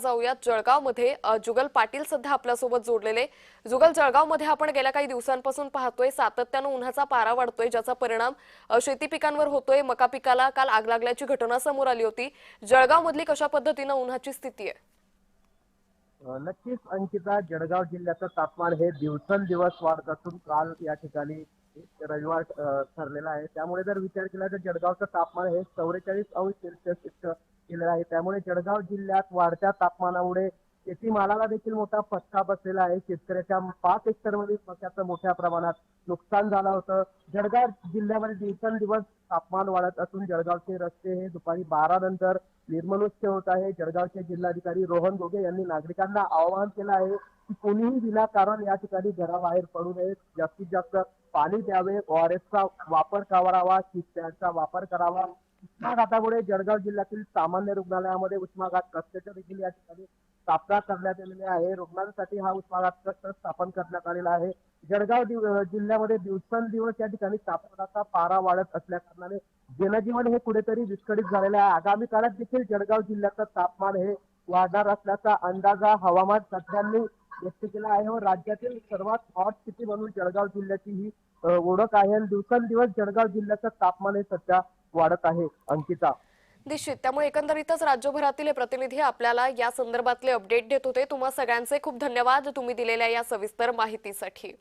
जाऊयात जळगावमध्ये जुगल पाटील सध्या आपल्यासोबत जोडलेले। जुगल, जळगावमध्ये आपण गेल्या काही दिवसांपासून पाहतोय सातत्याने उन्हाचा पारा वाढतोय, ज्याचा परिणाम शेती पिकांवर होतोय। मका पिकाला काल आग लागल्याची घटना समोर आली होती। जळगावमधली कशा पद्धतीने उन्हाची स्थिती आहे? नक्कीच अंकिता, जळगाव जिल्ह्याचं तापमान हे दिवसेंदिवस वाढत असून काल या ठिकाणी एक रविवार ठरलेला आहे। त्यामुळे जर विचार केला तर जळगावचं तापमान हे 44° इतकं गेलेलं आहे। त्यामुळे जळगाव जिल्ह्यात वाढत्या तापमानामुळे शेतीमालाला देखील मोठा फटका बसलेला आहे। शेतकऱ्याच्या 5 हेक्टरमध्ये मक्याचं मोठ्या प्रमाणात नुकसान झालं होतं। जळगाव जिल्ह्यामध्ये दिवसेंदिवस तापमान वाढत असून जळगावचे रस्ते हे दुपारी 12 नंतर निर्मनुष्य होत आहे। जळगावचे जिल्हाधिकारी रोहन घोगे यांनी नागरिकांना आवाहन केलं आहे की कोणीही विनाकारण या ठिकाणी घराबाहेर पडू नये, जास्तीत जास्त पाणी प्यावे, ORSचा वापर करावा, शीतपेयाचा वापर करावा। उष्माघातामुळे जळगाव जिल्ह्यातील सामान्य रुग्णालयामध्ये उष्माघात कक्षाचे देखील या ठिकाणी स्थापना करण्यात आलेली आहे। रुग्णांसाठी हा उष्माघात कक्ष स्थापन करण्यात आलेला आहे। जळगाव जिल्ह्यामध्ये दिवसेंदिवस या ठिकाणी तापमानाचा पारा वाढत असल्या कारणाने जनजीवन हे कुठेतरी विस्कळीत झालेलं आहे। आगामी काळात देखील जळगाव जिल्ह्याचं तापमान हे वाढणार असल्याचा अंदाजा हवामान तज्ज्ञांनी व्यक्त केला आहे व राज्यातील सर्वात हॉट सिटी म्हणून जळगाव जिल्ह्याची ही ओळख आहे। दिवसेंदिवस जळगाव जिल्ह्याचं तापमान हे सध्या वाढत आहे अंकिता। निश्चित, त्यामुळे एकंदरीतच राज्यभरातील प्रतिनिधी आपल्याला या संदर्भातले अपडेट देत होते। तुम्हा सगळ्यांचे खूप धन्यवाद तुम्ही दिलेल्या या सविस्तर माहितीसाठी।